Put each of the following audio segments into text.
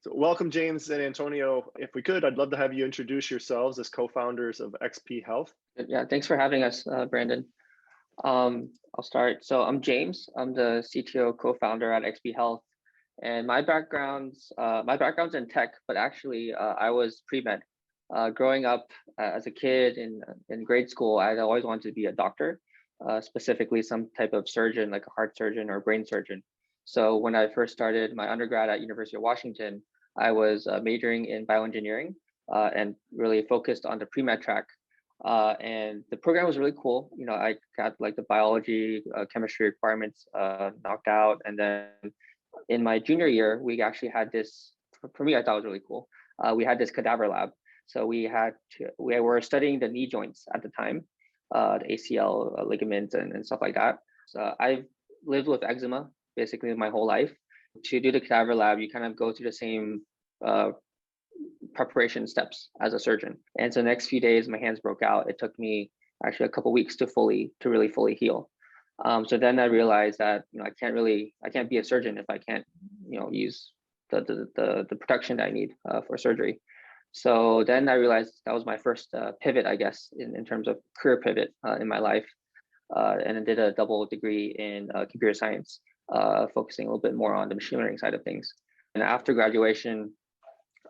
So welcome, James and Antonio. If we could, I'd love to have you introduce yourselves as co-founders of XP Health. Yeah, thanks for having us, Brandon. I'll start. So I'm James. I'm the CTO co-founder at XP Health, and my background's in tech, but actually I was pre-med. Growing up as a kid in grade school, I always wanted to be a doctor, specifically some type of surgeon, like a heart surgeon or brain surgeon. So when I first started my undergrad at University of Washington, I was majoring in bioengineering and really focused on the pre-med track. And the program was really cool. You know, I got like the biology, chemistry requirements knocked out. And then in my junior year, we actually had this, for me, I thought it was really cool. We had this cadaver lab. So we were studying the knee joints at the time, the ACL ligaments and stuff like that. So I've lived with eczema basically my whole life. To do the cadaver lab, you kind of go through the same preparation steps as a surgeon. And so the next few days, my hands broke out. It took me actually a couple of weeks to really fully heal. So then I realized that I can't be a surgeon if I can't use the protection that I need for surgery. So then I realized that was my first pivot, I guess, in terms of career pivot in my life, and I did a double degree in computer science, focusing a little bit more on the machine learning side of things. And after graduation,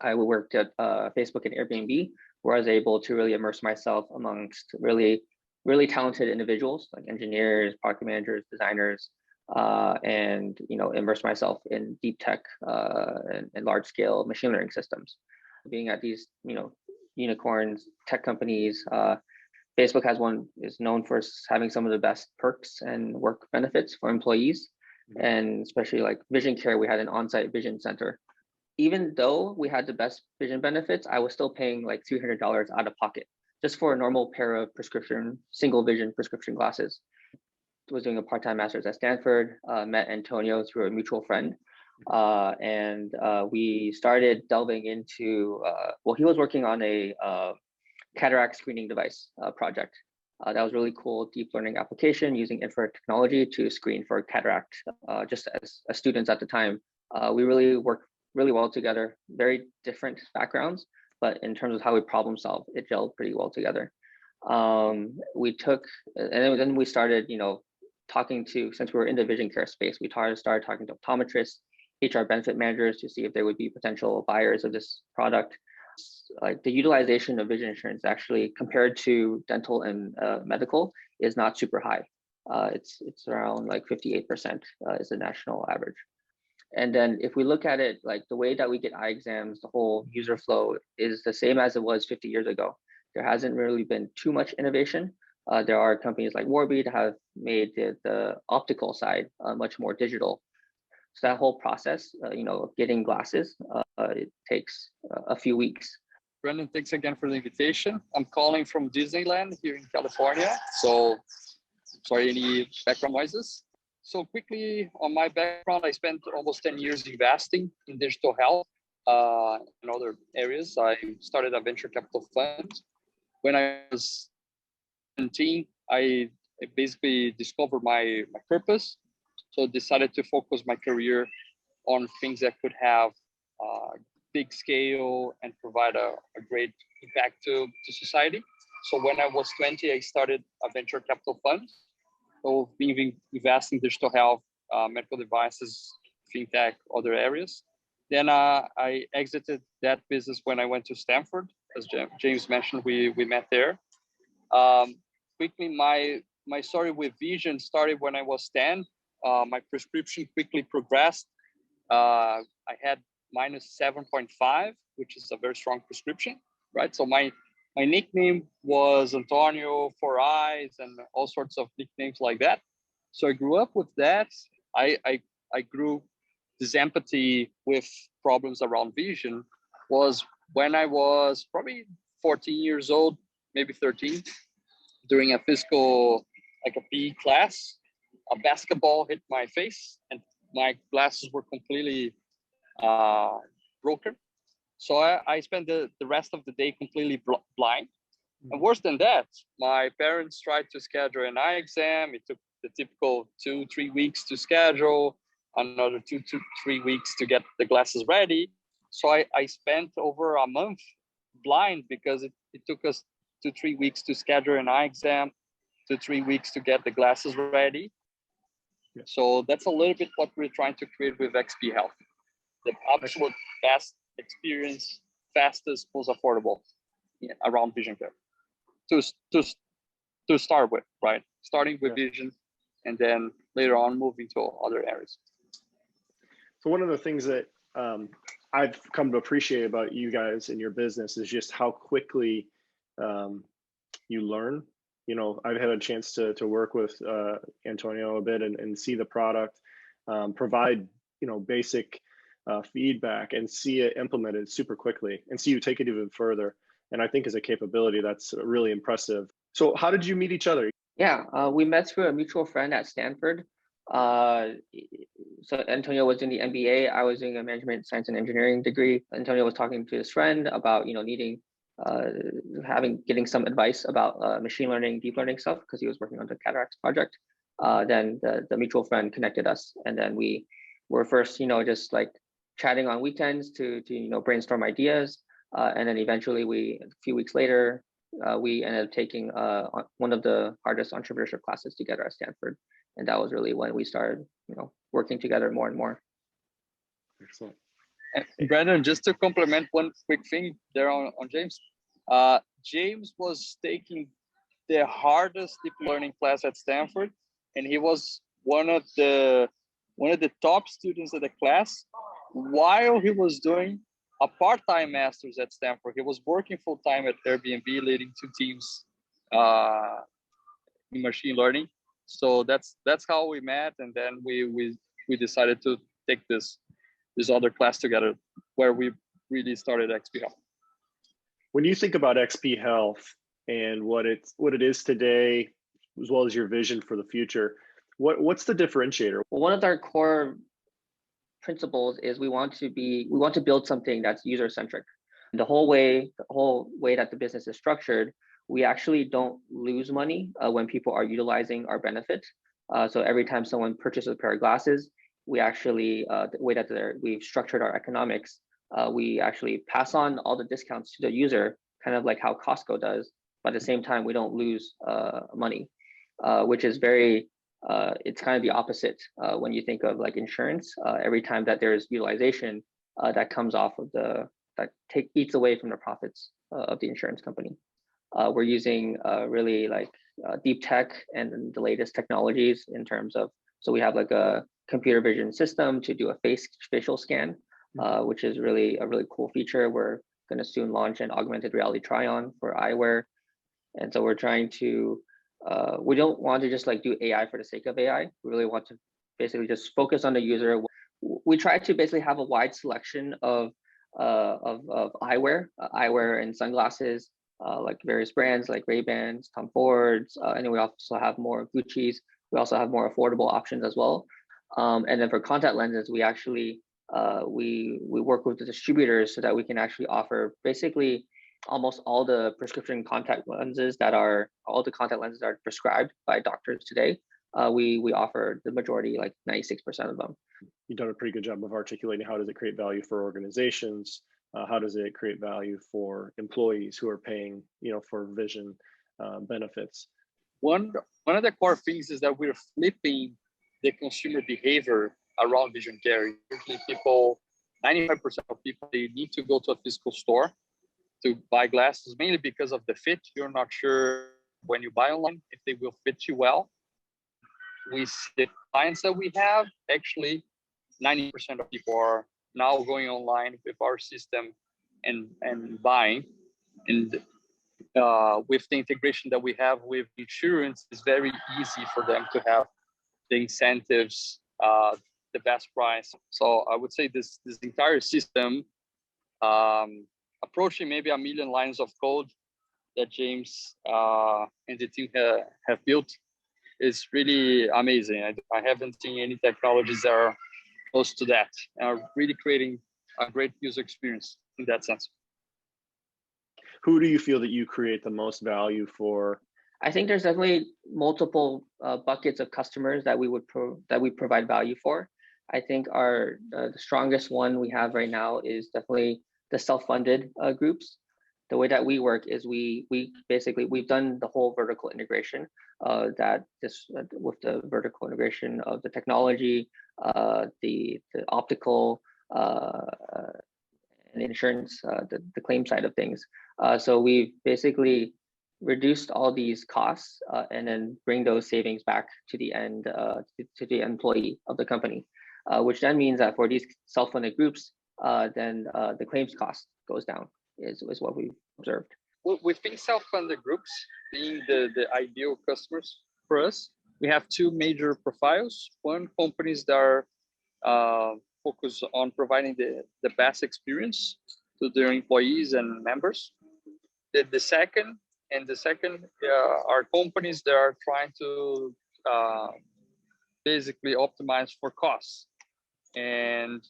I worked at Facebook and Airbnb, where I was able to really immerse myself amongst really, really talented individuals like engineers, product managers, designers, and immerse myself in deep tech and large scale machine learning systems. Being at these unicorns, tech companies, Facebook is known for having some of the best perks and work benefits for employees, and especially like vision care. We had an on-site vision center. Even though we had the best vision benefits, I was still paying like $300 out of pocket just for a normal pair of single vision prescription glasses. I was doing a part-time master's at Stanford, met Antonio through a mutual friend. And we started delving into, he was working on a cataract screening device project. That was really cool, deep learning application using infrared technology to screen for cataract. Just as students at the time, we really worked really well together, very different backgrounds, but in terms of how we problem solve, it gelled pretty well together. Then we started, talking to, since we were in the vision care space, we started talking to optometrists, HR benefit managers to see if there would be potential buyers of this product. Like the utilization of vision insurance actually compared to dental and medical is not super high. It's around like 58% is the national average. And then if we look at it, like the way that we get eye exams, the whole user flow is the same as it was 50 years ago. There hasn't really been too much innovation. There are companies like Warby that have made the optical side much more digital. So that whole process, of getting glasses, it takes a few weeks. Brandon, thanks again for the invitation. I'm calling from Disneyland here in California. So sorry, any background noises. So quickly on my background, I spent almost 10 years investing in digital health and other areas. I started a venture capital fund. When I was 17, I basically discovered my purpose. So decided to focus my career on things that could have big scale and provide a great impact to society. So when I was 20, I started a venture capital fund. So being investing in digital health, medical devices, fintech, other areas. Then I exited that business when I went to Stanford. As James mentioned, we met there. Quickly, my story with vision started when I was 10. My prescription quickly progressed. I had minus 7.5, which is a very strong prescription, right? So my nickname was Antonio for eyes and all sorts of nicknames like that. So I grew up with that. I grew this empathy with problems around vision was when I was probably 14 years old, maybe 13, during a physical, like a PE class. A basketball hit my face and my glasses were completely broken. So I spent the rest of the day completely blind. And worse than that, my parents tried to schedule an eye exam. It took the typical 2-3 weeks to schedule, another 2 to 3 weeks to get the glasses ready. So I spent over a month blind because it took us 2-3 weeks to schedule an eye exam, 2-3 weeks to get the glasses ready. Yeah. So that's a little bit what we're trying to create with XP Health. The absolute best experience, fastest, most affordable around vision care. To start with, right? Starting with vision, and then later on moving to other areas. So one of the things that I've come to appreciate about you guys and your business is just how quickly you learn. You know, I've had a chance to work with Antonio a bit and see the product, provide, you know, basic feedback and see it implemented super quickly and see you take it even further. And I think as a capability, that's really impressive. So how did you meet each other? Yeah, we met through a mutual friend at Stanford. So Antonio was doing the MBA. I was doing a management science and engineering degree. Antonio was talking to his friend about, you know, needing, getting some advice about machine learning, deep learning stuff, because he was working on the cataracts project. Then the mutual friend connected us, and then we were first, you know, just like chatting on weekends to you know, brainstorm ideas, and then eventually a few weeks later, we ended up taking one of the hardest entrepreneurship classes together at Stanford. And that was really when we started, you know, working together more and more. Excellent. And Brandon, just to complement one quick thing there on James. James was taking the hardest deep learning class at Stanford, and he was one of the top students of the class while he was doing a part-time master's at Stanford. He was working full-time at Airbnb, leading 2 teams in machine learning. So that's how we met, and then we decided to take this other class together, where we really started XP Health. When you think about XP Health and what it is today, as well as your vision for the future, what's the differentiator? Well, one of our core principles is we want to build something that's user-centric. The whole way that the business is structured, we actually don't lose money when people are utilizing our benefit. So every time someone purchases a pair of glasses, we actually, the way that we've structured our economics, we actually pass on all the discounts to the user, kind of like how Costco does. But at the same time, we don't lose money, which is very, it's kind of the opposite when you think of like insurance. Every time that there's utilization, that comes off of eats away from the profits of the insurance company. We're using really like deep tech and the latest technologies in terms of, so we have like a computer vision system to do a facial scan, which is really a really cool feature. We're going to soon launch an augmented reality try-on for eyewear. And so we're trying to, we don't want to just like do AI for the sake of AI. We really want to basically just focus on the user. We try to basically have a wide selection of eyewear and sunglasses, like various brands like Ray-Bans, Tom Fords, and then we also have more Gucci's. We also have more affordable options as well. And then for contact lenses, we actually we work with the distributors so that we can actually offer basically almost all the prescription contact lenses that are prescribed by doctors today. We offer the majority, like 96% of them. You've done a pretty good job of articulating how does it create value for organizations, how does it create value for employees who are paying, you know, for vision benefits. One of the core things is that we're flipping the consumer behavior around vision care. Usually 95% of people, they need to go to a physical store to buy glasses, mainly because of the fit. You're not sure when you buy online if they will fit you well. We see the clients that we have, actually 90% of people are now going online with our system and buying. And with the integration that we have with insurance, it's very easy for them to have the incentives, the best price. So I would say this entire system, approaching maybe 1 million lines of code that James and the team have built, is really amazing. I haven't seen any technologies that are close to that, and are really creating a great user experience in that sense. Who do you feel that you create the most value for? I think there's definitely multiple buckets of customers that we provide value for. I think our the strongest one we have right now is definitely the self-funded groups. The way that we work is we basically we've done the whole vertical integration that this with the vertical integration of the technology, the optical and insurance, the claim side of things. So we've basically reduced all these costs and then bring those savings back to the end to the employee of the company, which then means that for these self-funded groups, then the claims cost goes down is what we've observed. Within self-funded groups, being the ideal customers for us, we have two major profiles. One, companies that are focused on providing the best experience to their employees and members. The second are companies that are trying to basically optimize for costs. And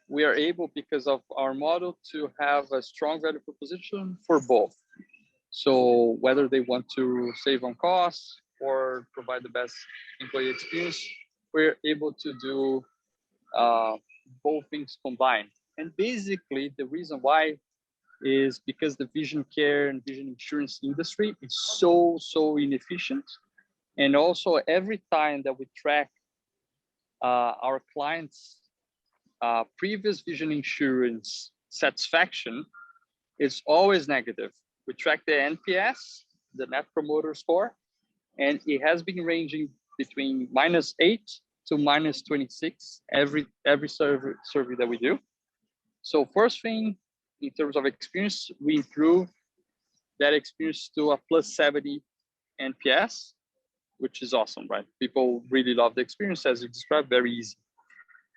we are able, because of our model, to have a strong value proposition for both. So whether they want to save on costs or provide the best employee experience, we're able to do both things combined. And basically, the reason why is because the vision care and vision insurance industry is so inefficient. And also, every time that we track our clients' previous vision insurance satisfaction, it's always negative. We track the NPS, the Net Promoter Score, and it has been ranging between -8 to -26 every survey that we do. So first thing, in terms of experience, we improve that experience to a +70 NPS, which is awesome, right? People really love the experience, as you described, very easy.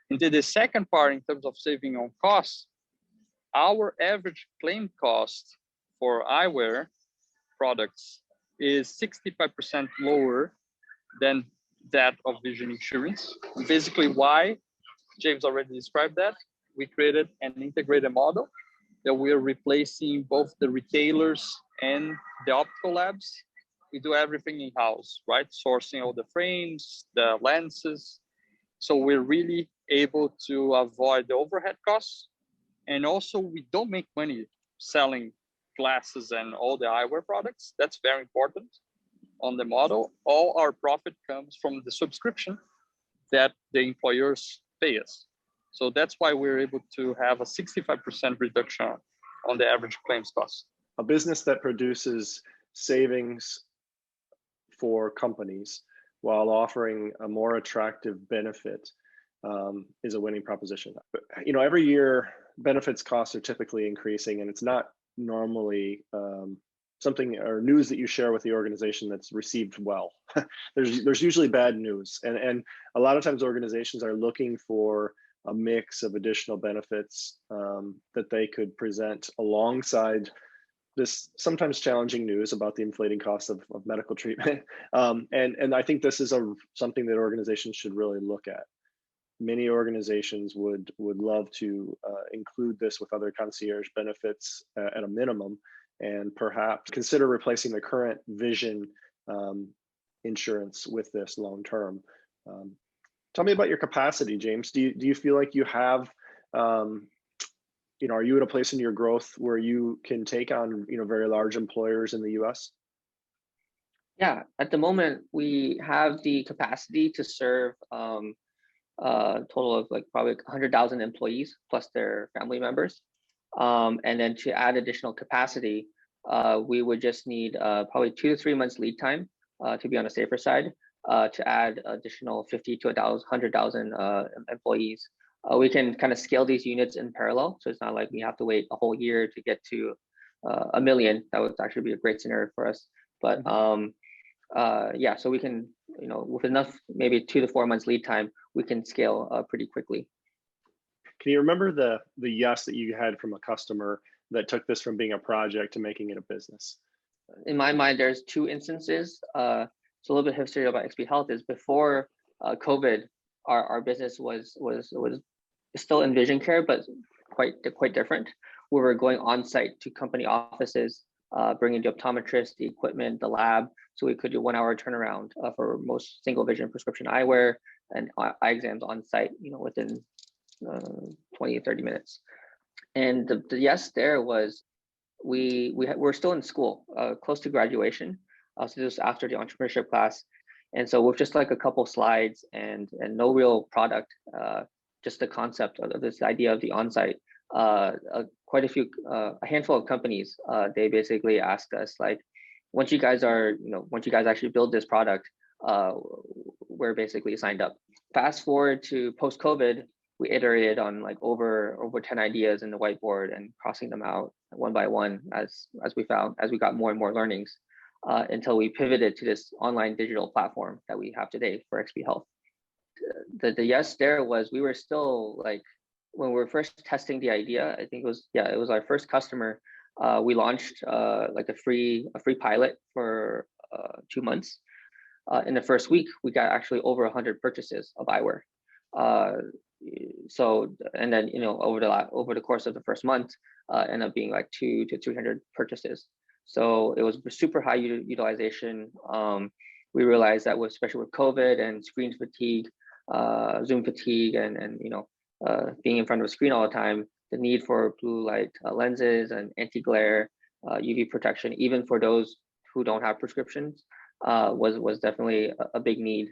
And then the second part, in terms of saving on costs, our average claim cost for eyewear products is 65% lower than that of vision insurance. Basically, why? James already described that. We created an integrated model that we are replacing both the retailers and the optical labs. We do everything in-house, right? Sourcing all the frames, the lenses. So we're really able to avoid the overhead costs. And also, we don't make money selling glasses and all the eyewear products. That's very important on the model. All our profit comes from the subscription that the employers pay us. So that's why we're able to have a 65% reduction on the average claims cost. A business that produces savings for companies while offering a more attractive benefit is a winning proposition. But, you know, every year benefits costs are typically increasing, and it's not normally something or news that you share with the organization that's received well. There's usually bad news, and a lot of times organizations are looking for a mix of additional benefits that they could present alongside this sometimes challenging news about the inflating cost of medical treatment. And I think this is something that organizations should really look at. Many organizations would love to include this with other concierge benefits at a minimum, and perhaps consider replacing the current vision insurance with this long term. Tell me about your capacity, James. Do you feel like you have, you know, are you at a place in your growth where you can take on, you know, very large employers in the US? Yeah, at the moment, we have the capacity to serve a total of like probably 100,000 employees plus their family members. And then to add additional capacity, we would just need probably 2 to 3 months lead time to be on the safer side to add additional 50 to 100,000 employees. We can kind of scale these units in parallel. So it's not like we have to wait a whole year to get to 1 million. That would actually be a great scenario for us. But yeah, so we can, you know, with enough, maybe 2 to 4 months lead time, we can scale pretty quickly. Can you remember the yes that you had from a customer that took this from being a project to making it a business? In my mind, there's 2 instances. So a little bit of history about XP Health is before COVID, our business was still in vision care, but quite different. We were going on site to company offices, bringing the optometrist, the equipment, the lab, so we could do 1 hour turnaround for most single vision prescription eyewear. and eye exams on site, within 20 30 minutes. And the yes there was we're still in school, close to graduation, so just after the entrepreneurship class. And so with just like a couple slides and no real product, just the concept of this idea of the on-site, quite a handful of companies, they basically asked us, like, once you guys actually build this product, we're basically signed up. Fast forward to post-COVID, we iterated on like over 10 ideas in the whiteboard and crossing them out one by one as we got more and more learnings, until we pivoted to this online digital platform that we have today for XP Health. The yes there was, we were still like, when we were first testing the idea, I think it was our first customer. We launched like a free pilot for 2 months. In the first week, we got actually over 100 purchases of eyewear. So, and then over the course of the first month, ended up being like 200 to 300 purchases. So it was super high utilization. We realized that especially with COVID and screen fatigue, Zoom fatigue, and being in front of a screen all the time, the need for blue light lenses and anti-glare, UV protection, even for those who don't have prescriptions, was definitely a big need.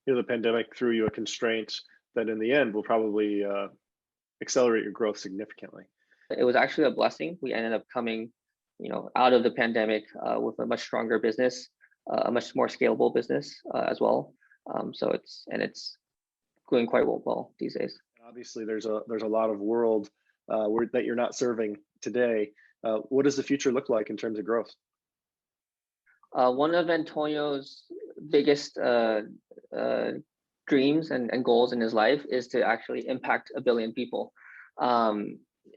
The pandemic threw you a constraint that in the end will probably accelerate your growth significantly. It was actually a blessing. We ended up coming, out of the pandemic with a much stronger business, a much more scalable business as well. So it's going quite well these days. Obviously, there's a lot of world that you're not serving today. What does the future look like in terms of growth? One of Antonio's biggest dreams and goals in his life is to actually impact 1 billion people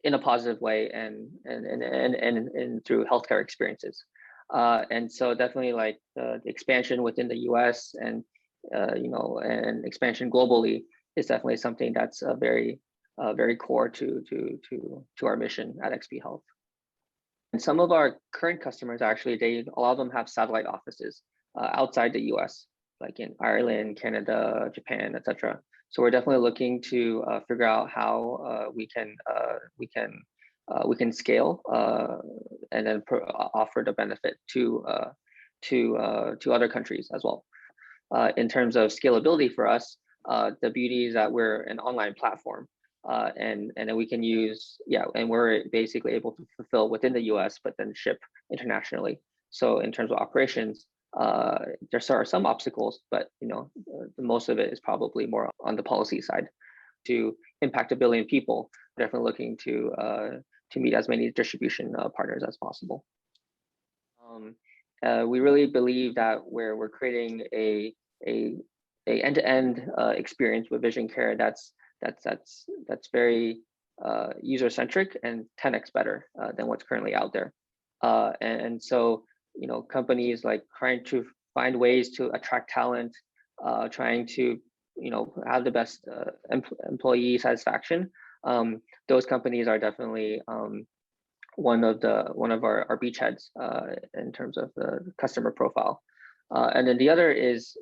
in a positive way and through healthcare experiences. And so definitely like the expansion within the US and and expansion globally is definitely something that's very core to our mission at XP Health. And some of our current customers, actually, a lot of them have satellite offices outside the US, like in Ireland, Canada, Japan, etc. So we're definitely looking to figure out how we can scale and then offer the benefit to other countries as well. In terms of scalability for us, the beauty is that we're an online platform, and then we can use, and we're basically able to fulfill within the US, but then ship internationally. So in terms of operations, there are some obstacles, but most of it is probably more on the policy side. To impact 1 billion people, definitely looking to meet as many distribution partners as possible. We really believe that we're creating a end-to-end experience with vision care that's very user-centric and 10x better than what's currently out there. And so companies like trying to find ways to attract talent, trying to have the best employee satisfaction. Those companies are definitely one of our beachheads in terms of the customer profile. And then the other is,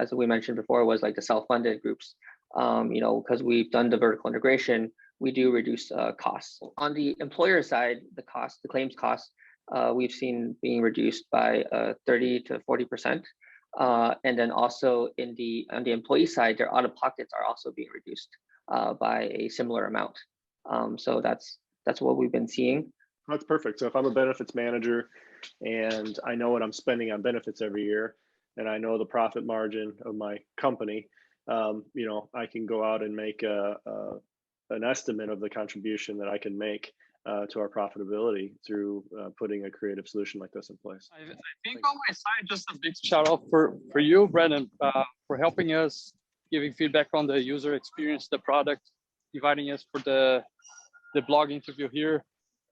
as we mentioned before, was like the self-funded groups. Because we've done the vertical integration, we do reduce costs. On the employer side, the claims costs, we've seen being reduced by 30 to 40%. And then also on the employee side, their out-of-pockets are also being reduced by a similar amount. So that's what we've been seeing. That's perfect. So if I'm a benefits manager and I know what I'm spending on benefits every year, and I know the profit margin of my company, I can go out and make an estimate of the contribution that I can make to our profitability through putting a creative solution like this in place. I think on my side, just a big shout out for you, Brandon, for helping us, giving feedback on the user experience, the product, inviting us for the blog interview here.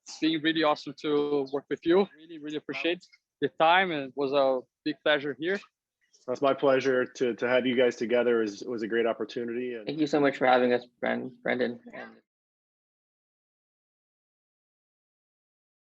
It's been really awesome to work with you. Really, really appreciate the time, and it was a big pleasure here. It's my pleasure to have you guys together. It was a great opportunity. Thank you so much for having us, Brandon. And